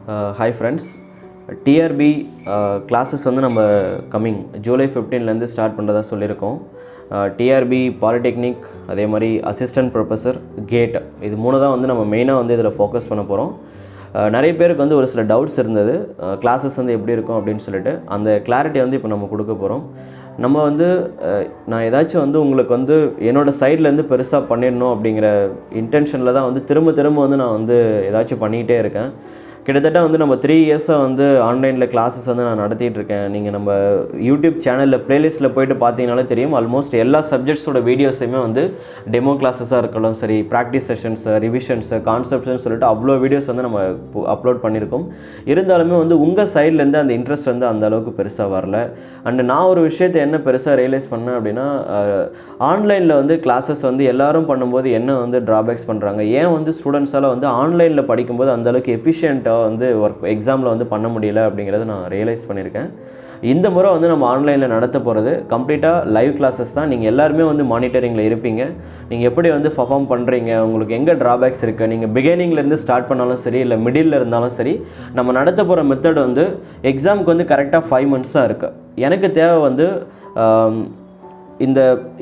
Hi friends, TRB classes வந்து நம்ம coming July 15லேருந்து start பண்ணுறதா சொல்லியிருக்கோம். TRB பாலிடெக்னிக், அதே மாதிரி அசிஸ்டன்ட் ப்ரொஃபஸர், கேட், இது மூணு தான் வந்து நம்ம மெயினாக வந்து இதில் ஃபோக்கஸ் பண்ண போகிறோம். நிறைய பேருக்கு வந்து ஒரு சில டவுட்ஸ் இருந்தது, கிளாஸஸ் வந்து எப்படி இருக்கும் அப்படின்னு சொல்லிட்டு. அந்த கிளாரிட்டி வந்து இப்போ நம்ம கொடுக்க போகிறோம். நம்ம வந்து நான் ஏதாச்சும் வந்து உங்களுக்கு வந்து என்னோடய சைட்லேருந்து பெருசாக பண்ணிடணும் அப்படிங்கிற இன்டென்ஷனில் தான் வந்து திரும்ப வந்து நான் வந்து ஏதாச்சும் பண்ணிக்கிட்டே இருக்கேன். கிட்டத்தட்ட வந்து நம்ம 3 இயர்ஸாக வந்து ஆன்லைனில் கிளாஸஸ் வந்து நான் நடத்திட்டு இருக்கேன். நீங்கள் நம்ம யூடியூப் சேனலில் ப்ளேலிஸ்ட்டில் போய்ட்டு பார்த்தீங்கனாலே தெரியும், ஆல்மோஸ்ட் எல்லா சப்ஜெக்ட்ஸோட வீடியோஸையுமே வந்து டெமோ கிளாஸஸாக இருக்கலாம் சரி, ப்ராக்டிஸ் செஷன்ஸு, ரிவிஷன்ஸு, கான்செப்ட்ஸ்னு சொல்லிட்டு அவ்வளோ வீடியோஸ் வந்து நம்ம அப்லோட் பண்ணியிருக்கோம். இருந்தாலுமே வந்து உங்கள் சைட்லேருந்து அந்த இன்ட்ரெஸ்ட் வந்து அந்த அளவுக்கு பெருசாக வரல. அண்டு நான் ஒரு விஷயத்தை என்ன பெருசாக ரியலைஸ் பண்ணேன் அப்படின்னா, ஆன்லைனில் வந்து கிளாஸஸ் வந்து எல்லோரும் பண்ணும்போது என்ன வந்து ட்ராபேக்ஸ் பண்ணுறாங்க, ஏன் வந்து ஸ்டூடெண்ட்ஸால் வந்து ஆன்லைனில் படிக்கும்போது அந்தளவுக்கு எஃபிஷியண்ட்டாக வந்து எக்ஸாமில் வந்து பண்ண முடியல அப்படிங்கிறத நான் ரியலைஸ் பண்ணியிருக்கேன். இந்த முறை வந்து நம்ம ஆன்லைனில் நடத்த போகிறது கம்ப்ளீட்டாக லைவ் கிளாஸஸ் தான். நீங்கள் எல்லாருமே வந்து மானிட்டரிங்கில் இருப்பீங்க. நீங்கள் எப்படி வந்து பர்ஃபார்ம் பண்ணுறீங்க, உங்களுக்கு எங்கே ட்ராபேக்ஸ் இருக்குது, நீங்கள் பிகினிங்லேருந்து ஸ்டார்ட் பண்ணாலும் சரி, இல்லை மிடில் இருந்தாலும் சரி, நம்ம நடத்த போகிற மெத்தட் வந்து எக்ஸாமுக்கு வந்து கரெக்டாக 5 months தான் இருக்குது. எனக்கு தேவை வந்து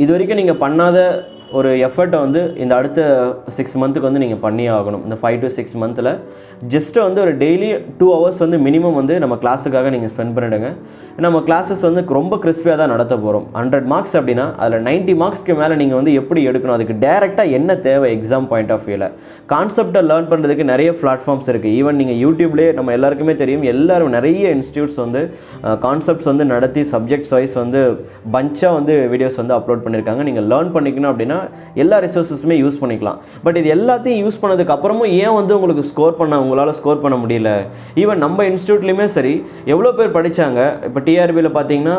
இது வரைக்கும் நீங்கள் பண்ணாத ஒரு எஃபர்ட்டை வந்து இந்த அடுத்த 6 monthக்கு வந்து நீங்கள் பண்ணியே ஆகணும். இந்த 5 to 6 monthில் ஜஸ்ட்டு வந்து ஒரு டெய்லி 2 hours வந்து மினிமம் வந்து நம்ம கிளாஸுக்காக நீங்கள் ஸ்பெண்ட் பண்ணிவிடுங்க. நம்ம கிளாஸஸ் வந்து ரொம்ப கிறிஸ்பியாக தான் நடத்த போகிறோம். 100 marks அப்படின்னா அதில் 90 marksக்கு மேலே நீங்கள் வந்து எப்படி எடுக்கணும், அதுக்கு டேரெக்டாக என்ன தேவை எக்ஸாம் பாயிண்ட் ஆஃப் வியூவில். கான்செப்டை லேர்ன் பண்ணுறதுக்கு நிறைய பிளாட்ஃபார்ம்ஸ் இருக்குது. ஈவன் நீங்கள் யூடியூப்லேயே நம்ம எல்லாருக்குமே தெரியும், எல்லோரும் நிறைய இன்ஸ்டியூட்ஸ் வந்து கான்செப்ட்ஸ் வந்து நடத்தி சப்ஜெக்ட்ஸ் வைஸ் வந்து பஞ்சாக வந்து வீடியோஸ் வந்து அப்லோட் பண்ணியிருக்காங்க. நீங்கள் லேர்ன் பண்ணிக்கணும் அப்படின்னா எல்லா ரிசோர்ஸஸுமே யூஸ் பண்ணிக்கலாம். பட் இது எல்லாத்தையும் யூஸ் பண்ணதுக்கு அப்புறமும் ஏன் வந்து உங்களுக்கு உங்களால் ஸ்கோர் பண்ண முடியல? ஈவன் நம்ம இன்ஸ்டியூட்லேயுமே சரி, எவ்வளோ பேர் படித்தாங்க. இப்போ டிஆர்பியில் பார்த்தீங்கன்னா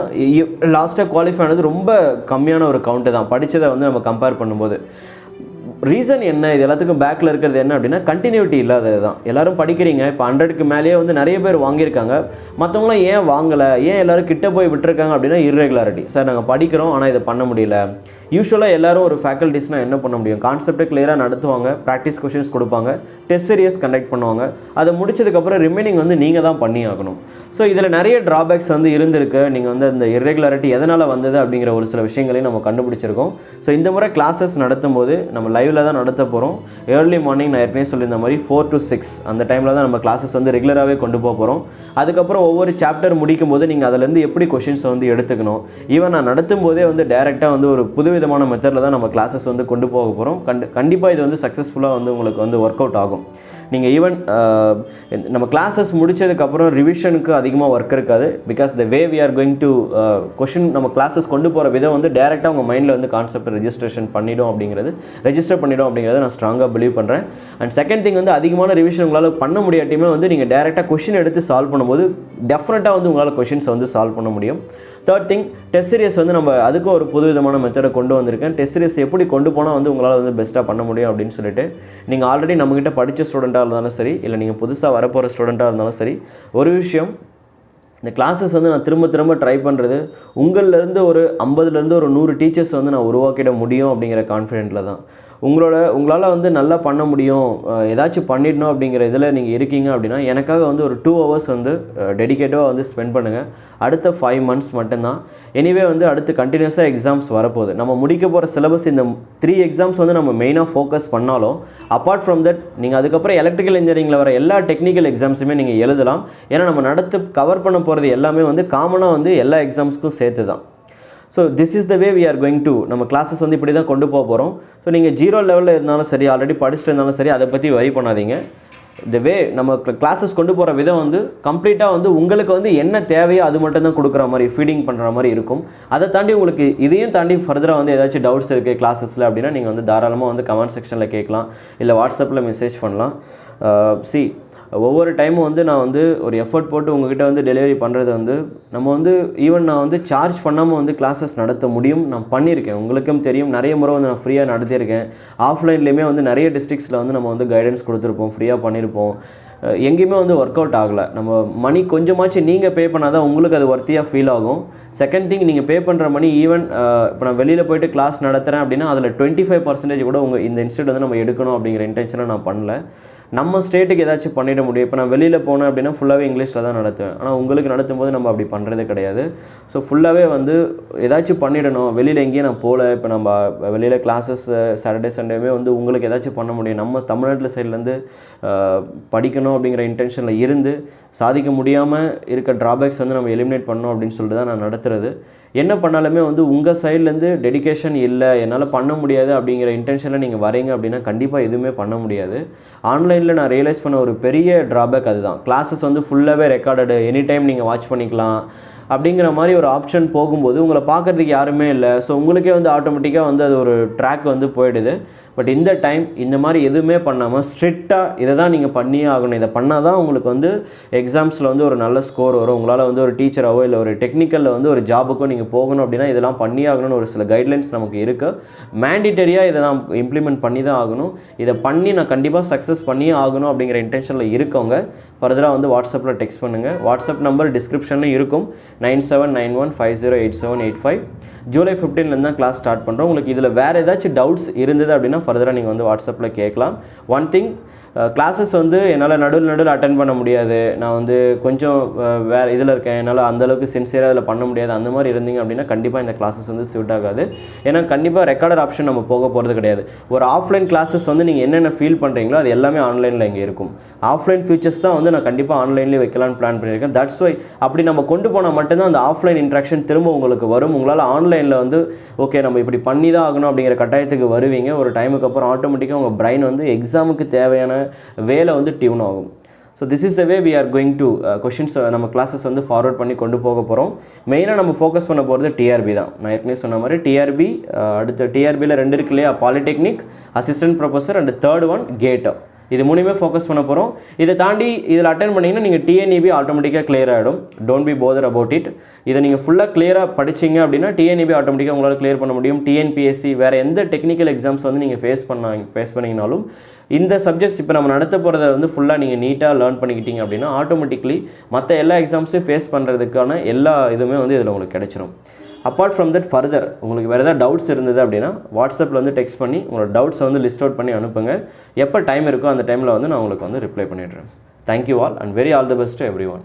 லாஸ்ட்டாக குவாலிஃபை ஆனது ரொம்ப கம்மியான ஒரு கவுண்ட்டு தான், படித்ததை வந்து நம்ம கம்பேர் பண்ணும்போது. ரீசன் என்ன, இது எல்லாத்துக்கும் பேக்கில் இருக்கிறது என்ன அப்படின்னா, கண்டினியூட்டி இல்லாதது தான். எல்லோரும் படிக்கிறீங்க, இப்போ 100க்கு மேலேயே வந்து நிறைய பேர் வாங்கியிருக்காங்க. மற்றவங்களாம் ஏன் வாங்கலை, ஏன் எல்லோரும் கிட்ட போய் விட்டுருக்காங்க அப்படின்னா, இர்ரெகுலாரிட்டி. சார் நாங்கள் படிக்கிறோம் ஆனால் இதை பண்ண முடியல. யூஸ்வலாக எல்லோரும் ஒரு ஃபேக்கல்ட்டிஸ்னால் என்ன பண்ண முடியும், கான்செப்டை கிளியராக நடத்துவாங்க, ப்ராக்டிஸ் கொஷின்ஸ் கொடுப்பாங்க, டெஸ்ட் சீரியஸ் கண்டக்ட் பண்ணுவாங்க. அதை முடிச்சதுக்கப்புறம் ரிமைனிங் வந்து நீங்கள் தான் பண்ணி ஆகணும். ஸோ இதில் நிறைய ட்ராபேக்ஸ் வந்து இருந்திருக்கு. நீங்கள் வந்து அந்த இர்ரெகுலாரிட்டி எதனால் வந்தது அப்படிங்கிற ஒரு சில விஷயங்களையும் நம்ம கண்டுபிடிச்சிருக்கோம். ஸோ இந்த முறை கிளாஸஸ் நடத்தும் போது நம்ம லைவில் தான் நடத்த போகிறோம். ஏர்லி மார்னிங் நான் ஏற்கனவே சொல்லியிருந்த மாதிரி 4 to 6 அந்த டைமில் தான் நம்ம கிளாஸஸ் வந்து ரெகுலராகவே கொண்டு போக போகிறோம். அதுக்கப்புறம் ஒவ்வொரு சாப்டர் முடிக்கும் போது நீங்கள் அதிலேருந்து எப்படி கொஷின்ஸை வந்து எடுத்துக்கணும். ஈவன் நான் நடத்தும் போதே வந்து டேரெக்டாக வந்து ஒரு புதுவிதமான மெத்தடில் தான் நம்ம கிளாஸஸ் வந்து கொண்டு போக போகிறோம். கண்டிப்பாக இது வந்து சக்ஸஸ்ஃபுல்லாக வந்து உங்களுக்கு வந்து ஒர்க் அவுட் ஆகும். நீங்கள் ஈவன் நம்ம கிளாஸஸ் முடித்ததுக்கப்புறம் ரிவிஷனுக்கு அதிகமாக ஒர்க் இருக்காது. Because the way we are going to question, நம்ம கிளாஸஸ் கொண்டு போகிற விதம் வந்து டேரெக்டாக உங்கள் மைண்டில் வந்து கான்செப்ட் ரெஜிஸ்டர் பண்ணிடும் அப்படிங்கிறத நான் ஸ்ட்ராங்காக பிலீவ் பண்ணுறேன். அண்ட் செகண்ட் திங் வந்து, அதிகமான ரிவிஷன் உங்களால் பண்ண முடியாட்டியுமே வந்து நீங்கள் டேரெக்டாக கொஷின் எடுத்து சால்வ் பண்ணும்போது டெஃபினட்டாக வந்து உங்களால் கொஷின்ஸை வந்து சால்வ் பண்ண முடியும். தேர்ட் திங், டெஸ்ட் சீரியஸ் வந்து நம்ம அதுக்கும் ஒரு புது விதமான மெத்தடை கொண்டு வந்திருக்கேன். டெஸ்ட் சீரியஸ் எப்படி கொண்டு போனால் வந்து உங்களால் வந்து பெஸ்ட்டாக பண்ண முடியும் அப்படின்னு சொல்லிட்டு, நீங்கள் ஆல்ரெடி நம்மகிட்ட படித்த ஸ்டூடெண்ட்டாக இருந்தாலும் சரி, இல்லை நீங்கள் புதுசாக வரப்போகிற ஸ்டூடெண்ட்டாக இருந்தாலும் சரி, ஒரு விஷயம், இந்த கிளாஸஸ் வந்து நான் திரும்ப ட்ரை பண்ணுறது, உங்களிலேருந்து ஒரு 50லேருந்து ஒரு 100 டீச்சர்ஸ் வந்து நான் உருவாக்கிட முடியும் அப்படிங்கிற கான்ஃபிடென்ட்டில் தான். உங்களால் வந்து நல்லா பண்ண முடியும், ஏதாச்சும் பண்ணிடணும் அப்படிங்கிற இதில் நீங்கள் இருக்கீங்க அப்படின்னா, எனக்காக வந்து ஒரு 2 hours வந்து டெடிக்கேட்டிவாக வந்து ஸ்பெண்ட் பண்ணுங்கள். அடுத்த 5 months மட்டும்தான். எனிவே வந்து அடுத்து கண்டினியூஸாக எக்ஸாம்ஸ் வரப்போகுது. நம்ம முடிக்க போகிற சிலபஸ் இந்த 3 எக்ஸாம்ஸ் வந்து நம்ம மெயினாக ஃபோக்கஸ் பண்ணாலும், அப்பார்ட் ஃப்ரம் தட் நீங்கள் அதுக்கப்புறம் எலக்ட்ரிக்கல் இன்ஜினியரிங்கில் வர எல்லா டெக்னிக்கல் எக்ஸாம்ஸுமே நீங்கள் எழுதலாம். ஏன்னா நம்ம கவர் பண்ண போகிறது எல்லாமே வந்து காமனாக வந்து எல்லா எக்ஸாம்ஸ்க்கும் சேர்த்து தான். So this is the way we are going to, நம்ம கிளாஸஸ் வந்து இப்படி தான் கொண்டு போக போகிறோம். ஸோ நீங்கள் 0 லெவலில் இருந்தாலும் சரி, ஆல்ரெடி படிச்சுட்டு இருந்தாலும் சரி, அதை பற்றி வரி பண்ணாதீங்க. இந்த வே நம்ம கிளாஸஸ் கொண்டு போகிற விதம் வந்து கம்ப்ளீட்டாக வந்து உங்களுக்கு வந்து என்ன தேவையோ அது மட்டும் தான் கொடுக்குற மாதிரி, ஃபீடிங் பண்ணுற மாதிரி இருக்கும். அதை தாண்டி உங்களுக்கு இதையும் தாண்டி ஃபர்தராக வந்து ஏதாச்சும் டவுட்ஸ் இருக்குது கிளாஸஸில் அப்படின்னா, நீங்கள் வந்து தாராளமாக வந்து கமெண்ட் செக்ஷனில் கேட்கலாம், இல்லை வாட்ஸ்அப்பில் மெசேஜ் பண்ணலாம். ஒவ்வொரு டைமும் வந்து நான் வந்து ஒரு எஃபர்ட் போட்டு உங்ககிட்ட வந்து டெலிவரி பண்ணுறது வந்து, நம்ம வந்து ஈவன் நான் வந்து சார்ஜ் பண்ணாமல் வந்து கிளாஸஸ் நடத்த முடியும். நான் பண்ணியிருக்கேன், உங்களுக்கும் தெரியும். நிறைய முறை வந்து நான் ஃப்ரீயாக நடத்தியிருக்கேன். ஆஃப்லைன்லேயுமே வந்து நிறைய டிஸ்ட்ரிக்ஸில் வந்து நம்ம வந்து கைடன்ஸ் கொடுத்துருப்போம், ஃப்ரீயாக பண்ணியிருப்போம். எங்கேயுமே வந்து ஒர்க் அவுட் ஆகலை. நம்ம மணி கொஞ்சமாச்சும் நீங்கள் பே பண்ணால் தான் உங்களுக்கு அது ஒர்த்தியாக ஃபீல் ஆகும். செகண்ட் திங், நீங்கள் பே பண்ணுற மணி ஈவன் இப்போ நான் வெளியில் போய்ட்டு கிளாஸ் நடத்துகிறேன் அப்படின்னா அதில் 25% கூட இந்த இன்ஸ்டியூட் வந்து நம்ம எடுக்கணும் அப்படிங்கிற இன்டென்ஷனை நான் பண்ணல. நம்ம ஸ்டேட்டுக்கு ஏதாச்சும் பண்ணிட முடியும். இப்போ நான் வெளியில் போனேன் அப்படின்னா ஃபுல்லாகவே இங்கிலீஷில் தான் நடத்துவேன். ஆனால் உங்களுக்கு நடத்தும் போது நம்ம அப்படி பண்ணுறது கிடையாது. ஸோ ஃபுல்லாகவே வந்து ஏதாச்சும் பண்ணிடணும். வெளியில் எங்கேயும் நான் போகல, இப்போ நம்ம வெளியில் கிளாஸஸ் சாட்டர்டே சண்டேவே வந்து உங்களுக்கு ஏதாச்சும் பண்ண முடியும். நம்ம தமிழ்நாட்டில் சைட்லேருந்து படிக்கணும் அப்படிங்கிற இன்டென்ஷனில் இருந்து சாதிக்க முடியாமல் இருக்க ட்ராபேக்ஸ் வந்து நம்ம எலிமினேட் பண்ணணும் அப்படின்னு சொல்லிட்டு தான் நான் நடத்துறது. என்ன பண்ணாலுமே வந்து உங்கள் சைட்லேருந்து டெடிகேஷன் இல்லை, என்னால் பண்ண முடியாது அப்படிங்கிற இன்டென்ஷனில் நீங்கள் வரீங்க அப்படின்னா கண்டிப்பாக எதுவுமே பண்ண முடியாது. ஆன்லைனில் நான் ரியலைஸ் பண்ண ஒரு பெரிய ட்ராபேக் அதுதான். கிளாஸஸ் வந்து ஃபுல்லாகவே ரெக்கார்டடு, எனி டைம் நீங்கள் வாட்ச் பண்ணிக்கலாம் அப்படிங்கிற மாதிரி ஒரு ஆப்ஷன் போகும்போது உங்களை பார்க்குறதுக்கு யாருமே இல்லை. ஸோ உங்களுக்கே வந்து ஆட்டோமேட்டிக்காக வந்து அது ஒரு ட்ராக் வந்து போயிடுது. பட் இந்த டைம் இந்த மாதிரி எதுவுமே பண்ணாமல் ஸ்ட்ரிக்டாக இதை தான் நீங்கள் பண்ணியே ஆகணும். இதை பண்ணால் தான் உங்களுக்கு வந்து எக்ஸாம்ஸில் வந்து ஒரு நல்ல ஸ்கோர் வரும். உங்களால் வந்து ஒரு டீச்சராகவோ இல்லை ஒரு டெக்னிக்கலில் வந்து ஒரு ஜாபுக்கோ நீங்கள் போகணும் அப்படின்னா இதெல்லாம் பண்ணியே ஆகணும்னு ஒரு சில கைட்லைன்ஸ் நமக்கு இருக்குது. மேண்டிட்டரியாக இதை நான் இம்ப்ளிமெண்ட் பண்ணி தான் ஆகணும். இதை பண்ணி நான் கண்டிப்பாக சக்ஸஸ் பண்ணியே ஆகணும் அப்படிங்கிற இன்டென்ஷனில் இருக்கவங்க ஃபர்தராக வந்து வாட்ஸ்அப்பில் டெக்ஸ்ட் பண்ணுங்கள். வாட்ஸ்அப் நம்பர் டிஸ்கிரிப்ஷனில் இருக்கும் 9791508785. ஜூலை 15லேருந்து தான் கிளாஸ் ஸ்டார்ட் பண்ணுறோம். உங்களுக்கு இதில் வேறு ஏதாச்சும் டவுட்ஸ் இருந்தது அப்படின்னா ஃபர்தராக நீங்கள் வந்து வாட்ஸ்அப்பில் கேட்கலாம். ஒன் திங், கிளாஸஸ் வந்து என்னால் நடுவில் அட்டென்ட் பண்ண முடியாது, நான் வந்து கொஞ்சம் வேறு இதில் இருக்கேன், என்னால் அந்தளவுக்கு சின்சியராக இதில் பண்ண முடியாது, அந்த மாதிரி இருந்தீங்க அப்படின்னா கண்டிப்பாக இந்த கிளாஸஸ் வந்து சூட் ஆகாது. ஏன்னா கண்டிப்பாக ரெக்கார்டர் ஆப்ஷன் நம்ம போக போகிறது கிடையாது. ஒரு ஆஃப்லைன் கிளாஸஸ் வந்து நீங்கள் என்னென்ன ஃபீல் பண்ணுறீங்களோ அது எல்லாமே ஆன்லைனில் இங்கே இருக்கும். ஆஃப்லைன் ஃபீச்சர்ஸ் தான் வந்து நான் கண்டிப்பாக ஆன்லைன்லேயே வைக்கலான்னு பிளான் பண்ணியிருக்கேன். தட்ஸ் வை அப்படி நம்ம கொண்டு போனால் மட்டும்தான் அந்த ஆஃப்லைன் இன்ட்ராக்ஷன் திரும்ப உங்களுக்கு வரும். உங்களால் ஆன்லைனில் வந்து ஓகே நம்ம இப்படி பண்ணி தான் ஆகணும் அப்படிங்கிற கட்டாயத்துக்கு வருவீங்க. ஒரு டைமுக்கு அப்புறம் ஆட்டோமேட்டிக்காக உங்கள் பிரைன் வந்து எக்ஸாமுக்கு தேவையான வேலை வந்து டியூன் ஆகும். So this is the way we are going to questions நம்ம கிளாஸஸ் வந்து ஃபார்வர்ட் பண்ணி கொண்டு போக போகிறோம். மெயினாக நம்ம ஃபோக்கஸ் பண்ண போகிறது டிஆர்பி தான். நான் ஏற்கனவே சொன்ன மாதிரி டிஆர்பி, அடுத்த டிஆர்பியில் 2 இருக்கு இல்லையா, polytechnic, assistant professor and third one GATE. இது மூணுமே ஃபோக்கஸ் பண்ண போகிறோம். இதை தாண்டி இதில் அட்டென்ட் பண்ணிங்கன்னா நீங்கள் டிஎன்இபி ஆட்டோமேட்டிக்காக கிளியர் ஆகிடும். Don't be bother about it. இதை நீங்கள் ஃபுல்லாக கிளியராக படிச்சிங்க அப்படின்னா டிஎன்இபி ஆட்டோமேட்டிக்காக உங்களால் கிளியர் பண்ண முடியும். டிஎன்பிஎஸ்சி வேறு எந்த டெக்னிக்கல் எக்ஸாம்ஸ் வந்து நீங்கள் ஃபேஸ் பண்ணிங்கனாலும் இந்த சப்ஜெக்ட்ஸ் இப்போ நம்ம நடத்த போகிறத வந்து ஃபுல்லாக நீங்கள் நீட்டாக லேர்ன் பண்ணிக்கிட்டீங்க அப்படின்னா ஆட்டோமேட்டிக்லி மற்ற எல்லா எக்ஸாம்ஸையும் ஃபேஸ் பண்ணுறதுக்கான எல்லா இதுவுமே வந்து இதில் உங்களுக்கு கிடைச்சிடும். அப்பார்ட் ஃப்ரம் தட் ஃபர்தர் உங்களுக்கு வேறு ஏதாவது டவுட்ஸ் இருந்தது அப்படின்னா வாட்ஸ்அப்பில் வந்து டெக்ஸ்ட் பண்ணி உங்களோட டவுட்ஸை வந்து லிஸ்ட் அவுட் பண்ணி அனுப்புங்க. எப்போ டைம் இருக்கோ அந்த டைமில் வந்து நான் உங்களுக்கு வந்து ரிப்ளை பண்ணிடுறேன். Thank you all and very all the best to every one.